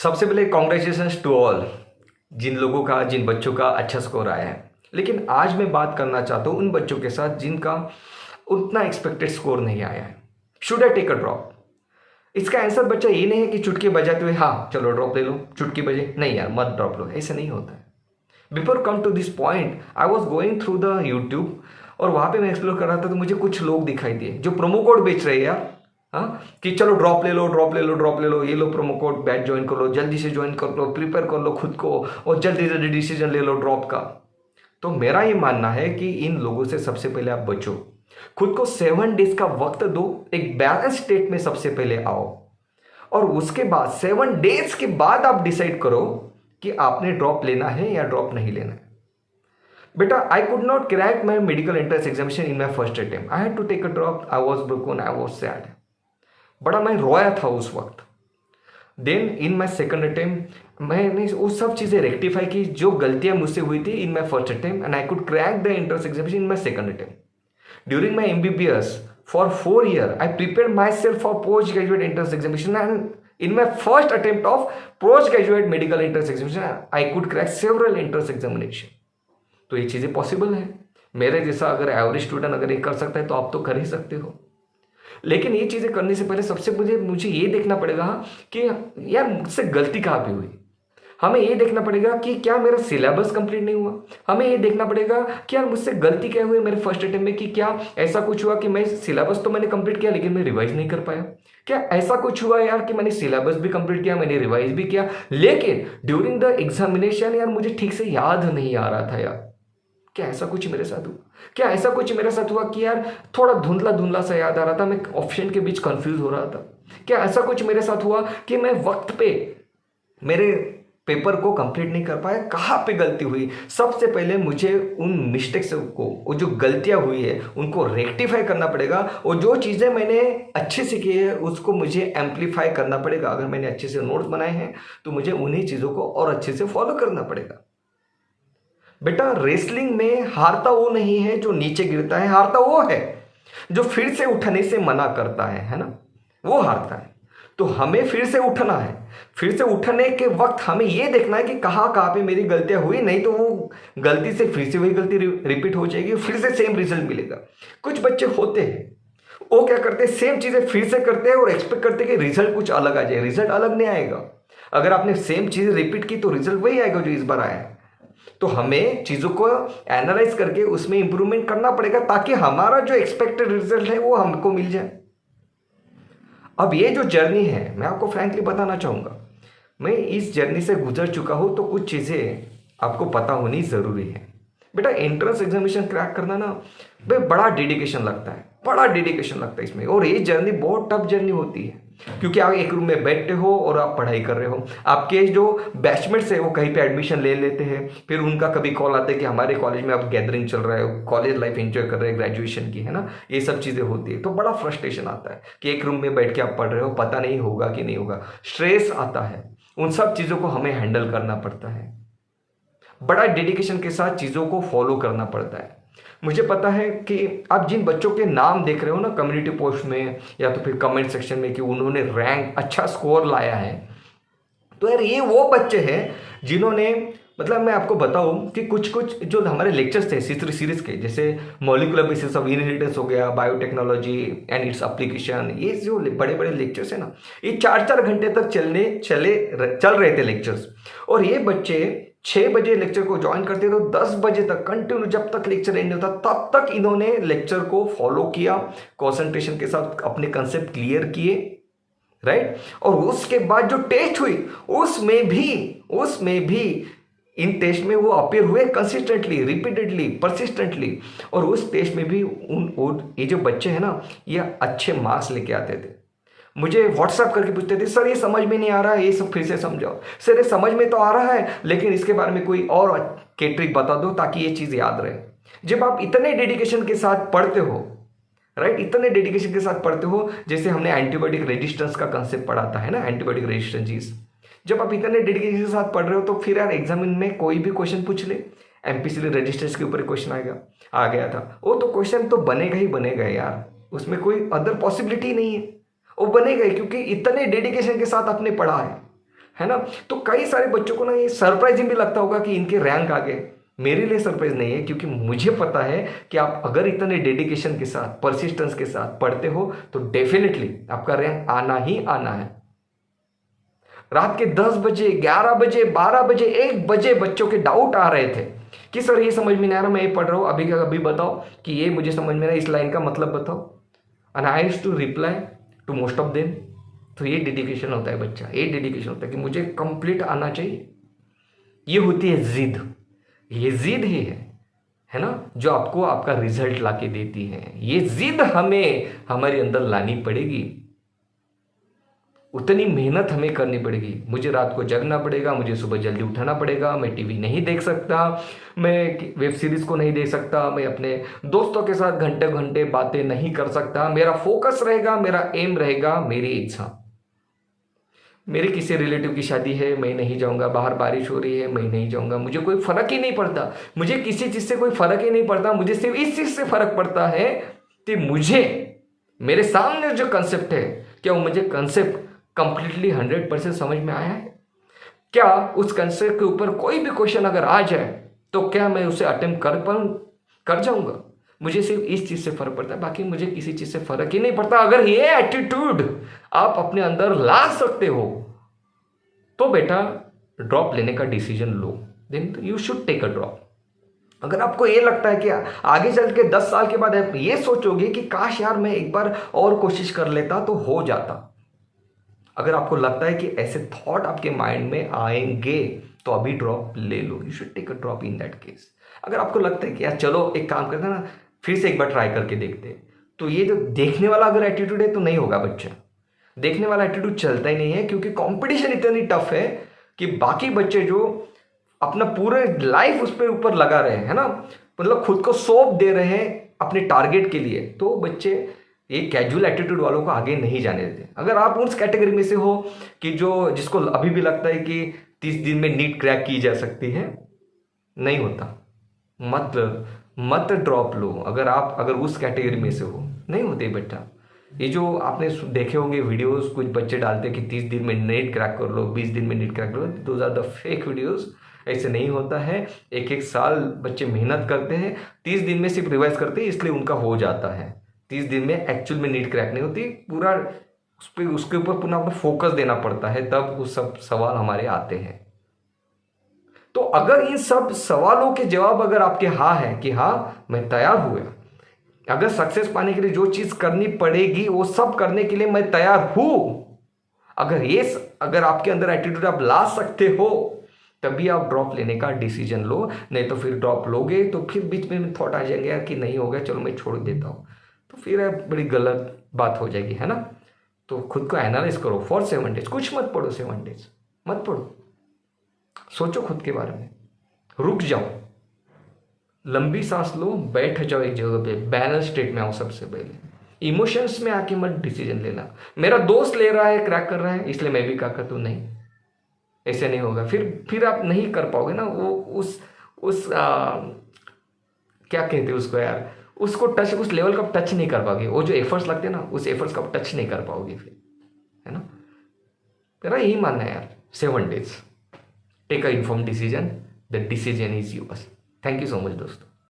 सबसे पहले congratulations to all जिन लोगों का, जिन बच्चों का अच्छा स्कोर आया है। लेकिन आज मैं बात करना चाहता हूँ उन बच्चों के साथ जिनका उतना एक्सपेक्टेड स्कोर नहीं आया है। Should I take a drop? इसका आंसर बच्चा ये नहीं है कि चुटकी बजाते हुए हाँ चलो ड्रॉप ले लो, चुटकी बजे नहीं यार मत ड्रॉप लो, ऐसे नहीं होता है। Before come to this point I was going through the YouTube और वहाँ पे मैं एक्सप्लोर कर रहा था तो मुझे कुछ लोग दिखाई दिए जो प्रोमो कोड बेच रहे हैं यार। हाँ कि चलो ड्रॉप ले लो, ड्रॉप ले लो, ड्रॉप ले लो, ये लो प्रोमो कोड, बैच ज्वाइन कर लो, जल्दी से ज्वाइन कर लो, प्रिपेयर कर लो खुद को और जल्दी जल्दी डिसीजन ले लो ड्रॉप का। तो मेरा ये मानना है कि इन लोगों से सबसे पहले आप बचो, खुद को 7 डेज का वक्त दो, एक बैलेंस स्टेट में सबसे पहले आओ और उसके बाद 7 डेज के बाद आप डिसाइड करो कि आपने ड्रॉप लेना है या ड्रॉप नहीं लेना है। बेटा, I could not crack my medical entrance examination in my first attempt. I had to take a drop. I was broken, I was sad, बड़ा मैं रोया था उस वक्त। Then in my second attempt मैंने वो सब चीज़ें रेक्टिफाई की जो गलतियां मुझसे हुई थी in my first attempt and I could crack the entrance examination in my second attempt. During my MBBS for 4 years, I prepared myself for postgraduate entrance examination and in my first attempt of postgraduate medical entrance examination, I could crack several entrance examination. तो ये चीज़ें possible है। मेरे जैसा अगर average student अगर ये कर सकता है तो आप तो कर ही सकते हो। लेकिन ये चीज़ें करने से पहले सबसे मुझे ये देखना पड़ेगा कि यार मुझसे गलती कहाँ पे हुई। हमें ये देखना पड़ेगा कि क्या मेरा सिलेबस कंप्लीट नहीं हुआ। हमें ये देखना पड़ेगा कि यार मुझसे गलती क्या हुई मेरे फर्स्ट अटेम्प्ट में, कि क्या ऐसा कुछ हुआ कि मैं सिलेबस तो मैंने कंप्लीट किया लेकिन मैं रिवाइज नहीं कर पाया। क्या ऐसा कुछ हुआ यार कि मैंने सिलेबस भी कंप्लीट किया, मैंने रिवाइज भी किया, लेकिन ड्यूरिंग द एग्जामिनेशन यार मुझे ठीक से याद नहीं आ रहा था यार। क्या ऐसा कुछ मेरे साथ हुआ? क्या ऐसा कुछ मेरे साथ हुआ कि यार थोड़ा धुंधला धुंधला सा याद आ रहा था, मैं ऑप्शन के बीच कंफ्यूज हो रहा था? क्या ऐसा कुछ मेरे साथ हुआ कि मैं वक्त पे मेरे पेपर को कंप्लीट नहीं कर पाया? कहाँ पे गलती हुई? सबसे पहले मुझे उन मिस्टेक्स को, वो जो गलतियाँ हुई है उनको रेक्टिफाई करना पड़ेगा और जो चीज़ें मैंने अच्छे से की है उसको मुझे एम्पलीफाई करना पड़ेगा। अगर मैंने अच्छे से नोट्स बनाए हैं तो मुझे उन्हीं चीज़ों को और अच्छे से फॉलो करना पड़ेगा। बेटा, रेसलिंग में हारता वो नहीं है जो नीचे गिरता है, हारता वो है जो फिर से उठने से मना करता है ना, वो हारता है। तो हमें फिर से उठना है। फिर से उठने के वक्त हमें ये देखना है कि कहाँ कहाँ पे मेरी गलतियाँ हुई, नहीं तो वो गलती से फिर से वही गलती रिपीट हो जाएगी, फिर से सेम रिजल्ट मिलेगा। कुछ बच्चे होते हैं वो क्या करते हैं, सेम चीज़ें फिर से करते हैं और एक्सपेक्ट करते हैं कि रिजल्ट कुछ अलग आ जाए। रिजल्ट अलग नहीं आएगा। अगर आपने सेम चीज़ रिपीट की तो रिजल्ट वही आएगा जो इस बार आया है। तो हमें चीज़ों को एनालाइज करके उसमें इंप्रूवमेंट करना पड़ेगा ताकि हमारा जो एक्सपेक्टेड रिजल्ट है वो हमको मिल जाए। अब ये जो जर्नी है, मैं आपको फ्रैंकली बताना चाहूँगा, मैं इस जर्नी से गुजर चुका हूँ तो कुछ चीज़ें आपको पता होनी ज़रूरी है। बेटा, एंट्रेंस एग्जामिनेशन क्रैक करना ना भाई बड़ा डेडिकेशन लगता है, बड़ा डेडिकेशन लगता है इसमें। और ये जर्नी बहुत टफ जर्नी होती है क्योंकि आप एक रूम में बैठते हो और आप पढ़ाई कर रहे हो। आपके जो बैचमेट्स है वो कहीं पे एडमिशन ले लेते हैं, फिर उनका कभी कॉल आता है कि हमारे कॉलेज में अब गैदरिंग चल रहा है, कॉलेज लाइफ एंजॉय कर रहे हैं, ग्रेजुएशन की है ना, ये सब चीज़ें होती है। तो बड़ा फ्रस्ट्रेशन आता है कि एक रूम में बैठ के आप पढ़ रहे हो, पता नहीं होगा कि नहीं होगा, स्ट्रेस आता है। उन सब चीज़ों को हमें हैंडल करना पड़ता है, बड़ा डेडिकेशन के साथ चीज़ों को फॉलो करना पड़ता है। मुझे पता है कि आप जिन बच्चों के नाम देख रहे हो ना कम्युनिटी पोस्ट में या तो फिर कमेंट सेक्शन में कि उन्होंने रैंक अच्छा स्कोर लाया है, तो यार ये वो बच्चे हैं जिन्होंने, मतलब मैं आपको बताऊं कि कुछ कुछ जो हमारे लेक्चर्स थे सीरीज के, जैसे मॉलिकुलर बेसिस ऑफ इनहेरिटेंस हो गया, बायोटेक्नोलॉजी एंड इट्स एप्लीकेशन, ये जो बड़े बड़े लेक्चर्स है ना, ये 4-4 घंटे तक चल रहे थे लेक्चर्स। और ये बच्चे 6 बजे लेक्चर को ज्वाइन करते तो 10 बजे तक कंटिन्यू, जब तक लेक्चर एंड होता तब तक इन्होंने लेक्चर को फॉलो किया, कंसंट्रेशन के साथ अपने कंसेप्ट क्लियर किए, राइट। और उसके बाद जो टेस्ट हुई उसमें भी इन टेस्ट में वो अपीयर हुए कंसिस्टेंटली, रिपीटेडली, परसिस्टेंटली। और उस टेस्ट में भी ये जो बच्चे हैं ना ये अच्छे मार्क्स लेके आते थे। मुझे व्हाट्सएप करके पूछते थे, सर ये समझ में नहीं आ रहा है, ये सब फिर से समझाओ। सर ये समझ में तो आ रहा है लेकिन इसके बारे में कोई और के ट्रिक बता दो ताकि ये चीज़ याद रहे। जब आप इतने डेडिकेशन के साथ पढ़ते हो, राइट, इतने डेडिकेशन के साथ पढ़ते हो, जैसे हमने एंटीबायोटिक रेजिस्टेंस का कंसेप्ट पढ़ा था, है ना, एंटीबायोटिक रेजिस्टेंस। जब आप इतने डेडिकेशन के साथ पढ़ रहे हो तो फिर यार एग्जामिन में कोई भी क्वेश्चन पूछ ले, एमपीसीएल रेजिस्टेंस के ऊपर क्वेश्चन आ गया था, वो तो क्वेश्चन तो बनेगा ही बनेगा यार, उसमें कोई अदर पॉसिबिलिटी नहीं है, वो बनेगा क्योंकि इतने डेडिकेशन के साथ आपने पढ़ा है। है ना। तो कई सारे बच्चों को ना ये सरप्राइजिंग भी लगता होगा कि इनके रैंक आ गए। मेरे लिए सरप्राइज नहीं है, क्योंकि मुझे पता है कि आप अगर इतने डेडिकेशन के साथ, परसिस्टेंस के साथ पढ़ते हो तो डेफिनेटली आपका रैंक आना ही आना है। रात के 10 बजे, 11 बजे, 12 बजे, 1 बजे बच्चों के डाउट आ रहे थे कि सर ये समझ में नहीं आ रहा, मैं ये पढ़ रहा हूँ, अभी का अभी बताओ कि ये मुझे समझ में नहीं, इस लाइन का मतलब बताओ। And I used to reply to most of them. तो ये डेडिकेशन होता है बच्चा, ये डेडिकेशन होता है कि मुझे कंप्लीट आना चाहिए। ये होती है जिद। ये जिद ही है ना, जो आपको आपका रिजल्ट लाके देती है। ये जिद हमें हमारे अंदर लानी पड़ेगी, उतनी मेहनत हमें करनी पड़ेगी। मुझे रात को जगना पड़ेगा, मुझे सुबह जल्दी उठाना पड़ेगा, मैं टीवी नहीं देख सकता, मैं वेब सीरीज को नहीं देख सकता, मैं अपने दोस्तों के साथ घंटे घंटे बातें नहीं कर सकता। मेरा फोकस रहेगा, मेरा एम रहेगा, मेरी इच्छा। मेरे किसी रिलेटिव की शादी है, मैं नहीं जाऊंगा। बाहर बारिश हो रही है, मैं नहीं जाऊंगा। मुझे कोई फर्क ही नहीं पड़ता, मुझे किसी चीज से कोई फर्क ही नहीं पड़ता। मुझे सिर्फ इस चीज से फर्क पड़ता है कि मुझे मेरे सामने जो कंसेप्ट है, क्या वो मुझे कंसेप्ट कंप्लीटली 100% समझ में आया है? क्या उस कंसेप्ट के ऊपर कोई भी क्वेश्चन अगर आ जाए तो क्या मैं उसे अटेम्प्ट कर जाऊंगा? मुझे सिर्फ इस चीज से फर्क पड़ता है, बाकी मुझे किसी चीज से फर्क ही नहीं पड़ता। अगर ये एटीट्यूड आप अपने अंदर ला सकते हो तो बेटा ड्रॉप लेने का डिसीजन लो, then you should take a drop. अगर आपको ये लगता है कि आगे चल के 10 साल के बाद आप ये सोचोगे कि काश यार मैं एक बार और कोशिश कर लेता तो हो जाता, अगर आपको लगता है कि ऐसे थॉट आपके माइंड में आएंगे तो अभी ड्रॉप ले लो। You should take a drop in that case. अगर आपको लगता है कि यार चलो एक काम करते हैं ना, फिर से एक बार ट्राई करके देखते हैं, तो ये जो देखने वाला अगर एटीट्यूड है तो नहीं होगा बच्चा। देखने वाला एटीट्यूड चलता ही नहीं है, क्योंकि कंपटीशन इतनी टफ है कि बाकी बच्चे जो अपना पूरे लाइफ उस पर ऊपर लगा रहे हैं, है ना, मतलब खुद को सौंप दे रहे हैं अपने टारगेट के लिए, तो बच्चे ये कैजुअल एटीट्यूड वालों को आगे नहीं जाने देते। अगर आप उस कैटेगरी में से हो कि जिसको अभी भी लगता है कि 30 दिन में नीट क्रैक की जा सकती है, नहीं होता, मत ड्रॉप लो। अगर उस कैटेगरी में से हो, नहीं होते बेटा। ये जो आपने देखे होंगे वीडियोस, कुछ बच्चे डालते हैं कि 30 दिन में नीट क्रैक कर लो, 20 दिन में नीट क्रैक कर लो, those are the fake videos. ऐसे नहीं होता है। एक साल बच्चे मेहनत करते हैं, 30 दिन में सिर्फ रिवाइज करते हैं, इसलिए उनका हो जाता है। 30 दिन में एक्चुअल में नीट क्रैक नहीं होती, पूरा उसके ऊपर पूरा अपना फोकस देना पड़ता है, तब वो सब सवाल हमारे आते हैं। तो अगर इन सब सवालों के जवाब अगर आपके हाँ है कि हाँ मैं तैयार हुआ, अगर सक्सेस पाने के लिए जो चीज करनी पड़ेगी वो सब करने के लिए मैं तैयार हूं, अगर आपके अंदर एटीट्यूड आप ला सकते हो, तभी आप ड्रॉप लेने का डिसीजन लो। नहीं तो फिर ड्रॉप लोगे तो फिर बीच में थॉट आ जाएंगे यार कि नहीं हो गया, चलो मैं छोड़ देता हूं, तो फिर बड़ी गलत बात हो जाएगी, है ना। तो खुद को एनालाइज करो फॉर 7 डेज। कुछ मत पढ़ो, 7 डेज मत पढ़ो, सोचो खुद के बारे में, रुक जाओ, लंबी सांस लो, बैठ जाओ एक जगह पे, बैलेंस स्टेट में आओ। सबसे पहले इमोशंस में आके मत डिसीजन लेना, मेरा दोस्त ले रहा है, क्रैक कर रहा है, इसलिए मैं भी क्या कर दूं, नहीं, ऐसे नहीं होगा। फिर आप नहीं कर पाओगे ना वो क्या कहते हैं उसको यार, उसको टच, उस लेवल का टच नहीं कर पाओगे। वो जो एफर्ट्स लगते हैं ना, उस एफर्ट्स का टच नहीं कर पाओगे फिर, है ना। मेरा यही मानना है यार, 7 days, take a inform decision, the decision is yours. Thank you so much दोस्तों।